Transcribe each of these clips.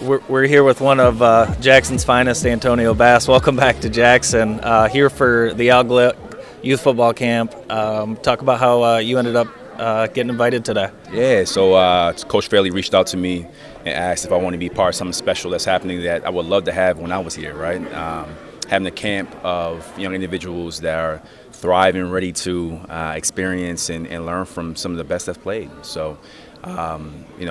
We're here with one of Jackson's finest, Antonio Bass. Welcome back to Jackson. Here for the Glick Youth Football Camp. Talk about how you ended up getting invited today. Yeah, so Coach Fairley reached out to me and asked if I want to be part of something special that's happening that I would love to have when I was here, right? Having a camp of young individuals that are thriving, ready to experience and learn from some of the best that's played. So,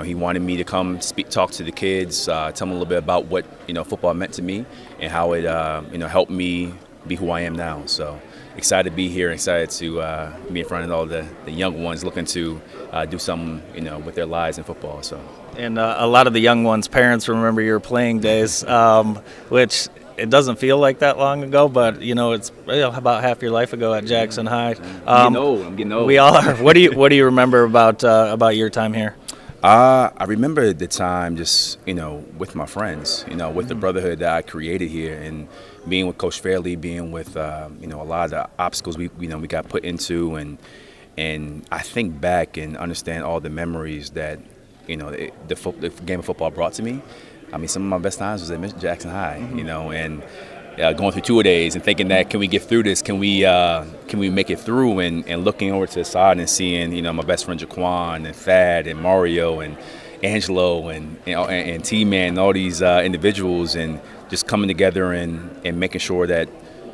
he wanted me to come talk to the kids, tell them a little bit about what, football meant to me and how it, helped me be who I am now. So excited to be here, excited to be in front of all the young ones looking to do something, with their lives in football. So. And a lot of the young ones' parents remember your playing days, which it doesn't feel like that long ago, but it's about half your life ago at Jackson High. I'm getting old. We all are. What do you remember about your time here? I remember the time just with my friends, with the brotherhood that I created here, and being with Coach Fairley, being with a lot of the obstacles we got put into, and I think back and understand all the memories that the game of football brought to me. I mean, some of my best times was at Jackson High, and going through two-a-days and thinking that can we get through this? Can we make it through? And looking over to the side and seeing my best friend Jaquan and Thad and Mario and Angelo and T-Man and all these individuals, and just coming together and making sure that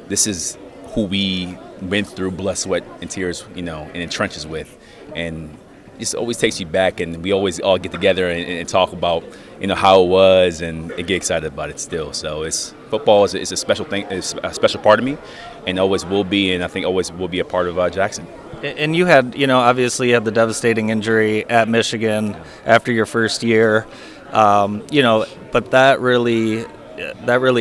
this is who we went through blood, sweat, and tears, and in trenches with, and just always takes you back, and we always all get together and talk about how it was and get excited about it still. So football is a special thing, it's a special part of me, and always will be, and I think always will be a part of Jackson. And you had obviously you had the devastating injury at Michigan after your first year, but that really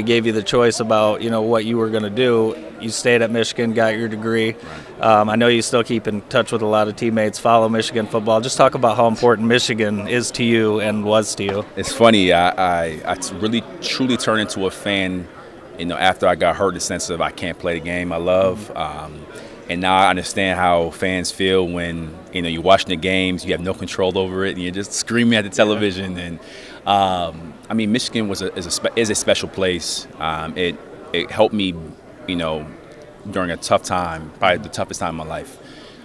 gave you the choice about what you were going to do. You stayed at Michigan, got your degree. I know you still keep in touch with a lot of teammates, follow Michigan football. Just talk about how important Michigan is to you and was to you. It's funny. I really truly turned into a fan, after I got hurt, in the sense of I can't play the game I love. And now I understand how fans feel when you're watching the games, you have no control over it, and you're just screaming at the television. And Michigan is a special place. It helped me, during a tough time, probably the toughest time of my life.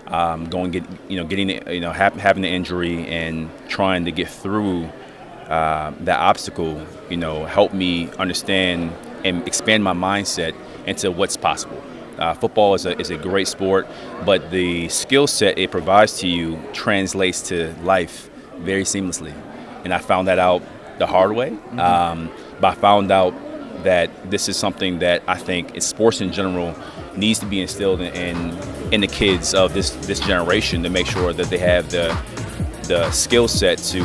Having the injury and trying to get through that obstacle, helped me understand and expand my mindset into what's possible. Football is a great sport, but the skill set it provides to you translates to life very seamlessly. And I found that out the hard way, but I found out that this is something that I think sports in general needs to be instilled in the kids of this generation, to make sure that they have the skill set to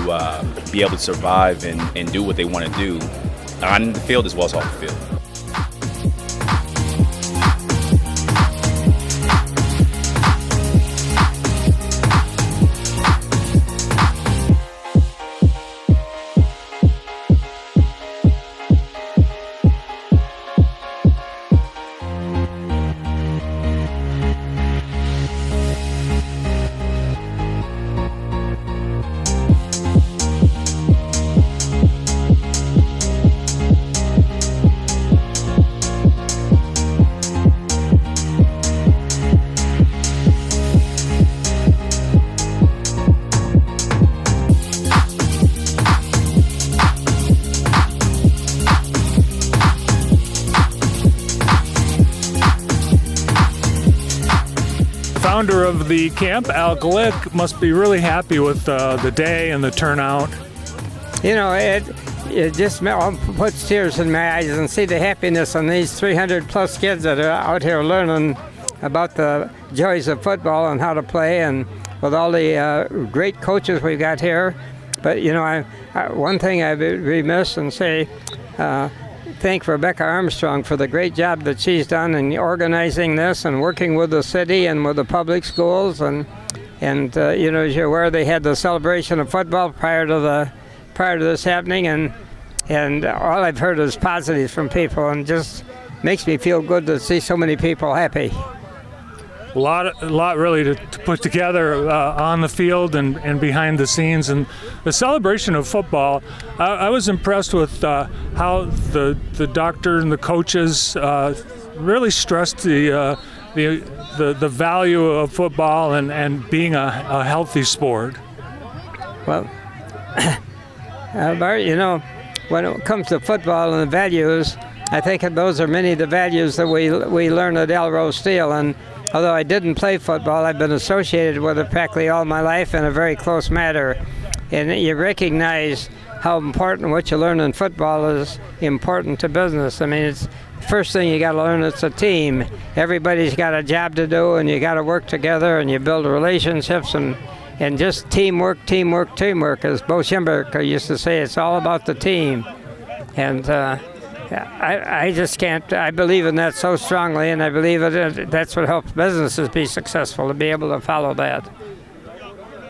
be able to survive and do what they want to do on the field as well as off the field. Founder of the camp, Al Glick, must be really happy with the day and the turnout. It just puts tears in my eyes and see the happiness on these 300 plus kids that are out here learning about the joys of football and how to play, and with all the great coaches we've got here. But one thing I'd be remiss and say, thank Rebecca Armstrong for the great job that she's done in organizing this and working with the city and with the public schools. And as you're aware, they had the celebration of football prior to this happening, and all I've heard is positives from people, and just makes me feel good to see so many people happy. a lot really to put together on the field and behind the scenes. And the celebration of football, I was impressed with how the doctor and the coaches really stressed the value of football and being a healthy sport. Well, Bart, when it comes to football and the values, I think that those are many of the values that we learn at Elrose Steel. And although I didn't play football, I've been associated with it practically all my life in a very close manner. And you recognize how important what you learn in football is important to business. I mean, it's the first thing you got to learn. It's a team. Everybody's got a job to do, and you got to work together, and you build relationships and just teamwork, as Bo Schimberger used to say. It's all about the team. And I just can't. I believe in that so strongly, and I believe that's what helps businesses be successful, to be able to follow that.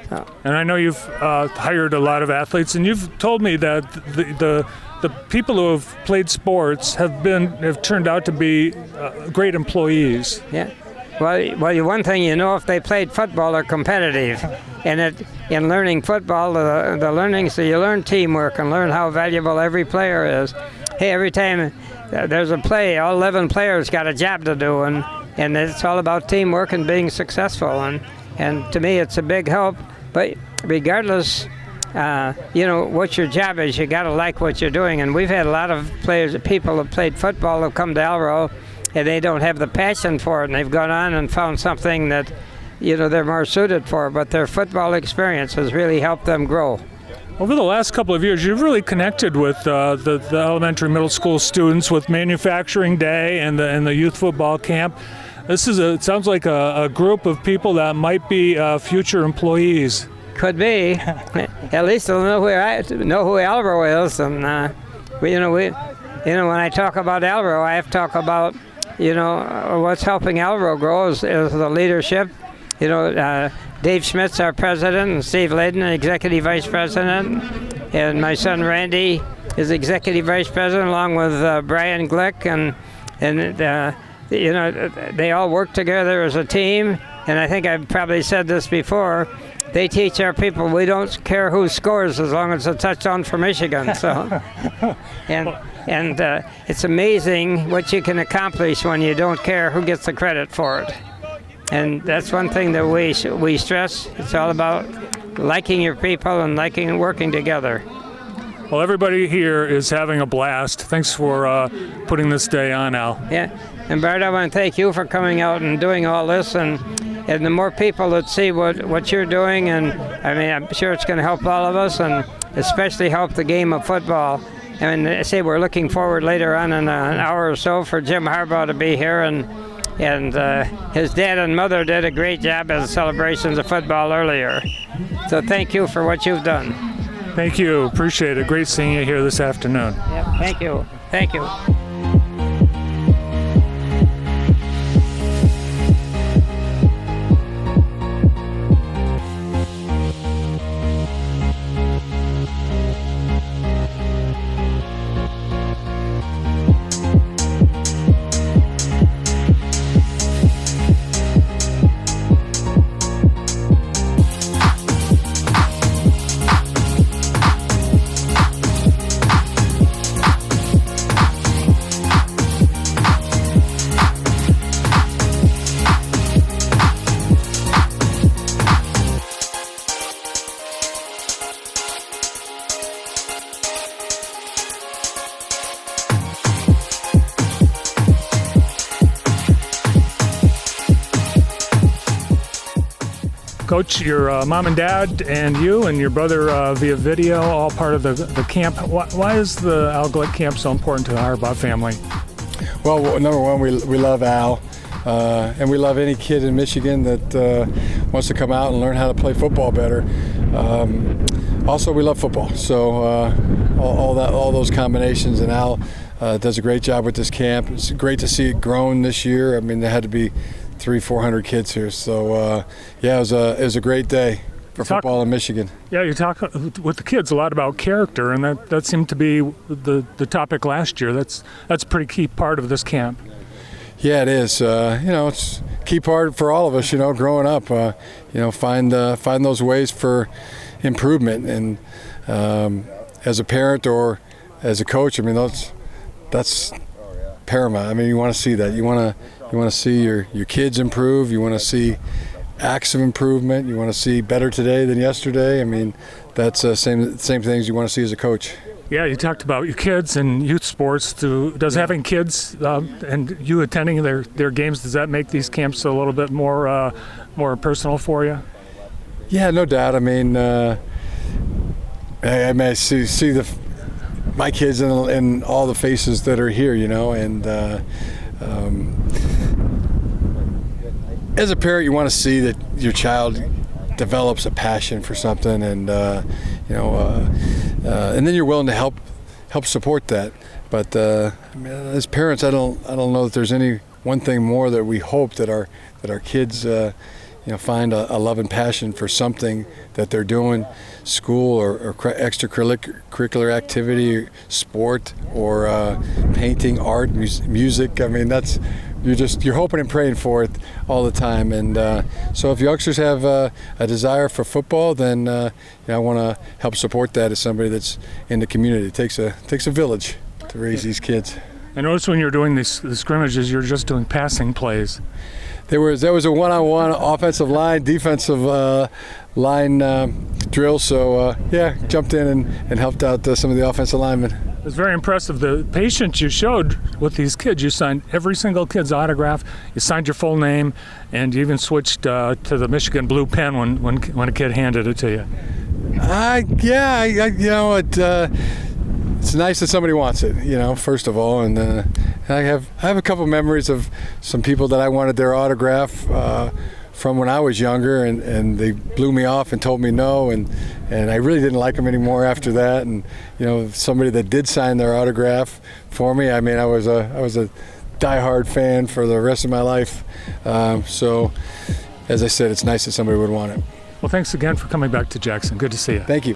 So. And I know you've hired a lot of athletes, and you've told me that the people who have played sports have turned out to be great employees. Yeah. Well, one thing if they played football, they're competitive. And in learning football, the learning, so you learn teamwork and learn how valuable every player is. Hey, every time there's a play, all 11 players got a job to do, and it's all about teamwork and being successful. And to me, it's a big help. But regardless, what your job is, you got to like what you're doing. And we've had a lot of people who played football who come to Elro, and they don't have the passion for it, and they've gone on and found something that they're more suited for, but their football experience has really helped them grow. Over the last couple of years, you've really connected with the elementary, middle school students with Manufacturing Day and the youth football camp. It sounds like a group of people that might be future employees. Could be. At least they'll know who Elro is, and when I talk about Elro, I have to talk about what's helping Elro grow is the leadership. Dave Schmidt's our president, and Steve Layden, executive vice president, and my son Randy is executive vice president, along with Brian Glick, and they all work together as a team. And I think I've probably said this before. They teach our people we don't care who scores as long as it's a touchdown for Michigan. So, and it's amazing what you can accomplish when you don't care who gets the credit for it. And that's one thing that we stress. It's all about liking your people and liking and working together. Well, everybody here is having a blast. Thanks for putting this day on, Al. Yeah, and Bart, I want to thank you for coming out and doing all this, and the more people that see what you're doing, and I mean, I'm sure it's going to help all of us, and especially help the game of football. And I say we're looking forward later on in an hour or so for Jim Harbaugh to be here, and his dad and mother did a great job as celebrations of football earlier. So thank you for what you've done. Thank you. Appreciate it. Great seeing you here this afternoon. Yep. Thank you. Thank you. Coach, your mom and dad and you and your brother via video, all part of the camp. Why is the Al Glick camp so important to the Harbaugh family? Well, number one, we love Al, and we love any kid in Michigan that wants to come out and learn how to play football better. Also, we love football, so all those combinations, and Al does a great job with this camp. It's great to see it grown this year. I mean, there had to be 300-400 kids here, so yeah, it was a great day for football in Michigan. Yeah, you talk with the kids a lot about character, and that seemed to be the topic last year. That's a pretty key part of this camp. Yeah, it is. It's a key part for all of us. Growing up, find those ways for improvement, and as a parent or as a coach, I mean, that's paramount. I mean, you want to see that. You want to see your kids improve. You want to see acts of improvement. You want to see better today than yesterday. I mean, that's same things you want to see as a coach. Yeah, you talked about your kids and youth sports. Does having kids and you attending their games, does that make these camps a little bit more personal for you? Yeah, no doubt. I mean, I see my kids and all the faces that are here, and as a parent, you want to see that your child develops a passion for something, and and then you're willing to help support that. But as parents, I don't know that there's any one thing more that we hope that our kids find a love and passion for something that they're doing, school or extracurricular activity, sport, or painting, art, music. I mean, you're hoping and praying for it all the time. And so if youngsters have a desire for football, then I want to help support that as somebody that's in the community. It takes a village to raise these kids. I noticed when you're doing the scrimmages, you're just doing passing plays. There was a one-on-one offensive line, defensive line drill. So jumped in and helped out some of the offensive linemen. It was very impressive. The patience you showed with these kids. You signed every single kid's autograph. You signed your full name, and you even switched to the Michigan blue pen when a kid handed it to you. It's nice that somebody wants it, first of all, and I have a couple memories of some people that I wanted their autograph from when I was younger, and they blew me off and told me no, and I really didn't like them anymore after that. And somebody that did sign their autograph for me, I mean, I was a diehard fan for the rest of my life. So, as I said, it's nice that somebody would want it. Well, thanks again for coming back to Jackson. Good to see you. Thank you.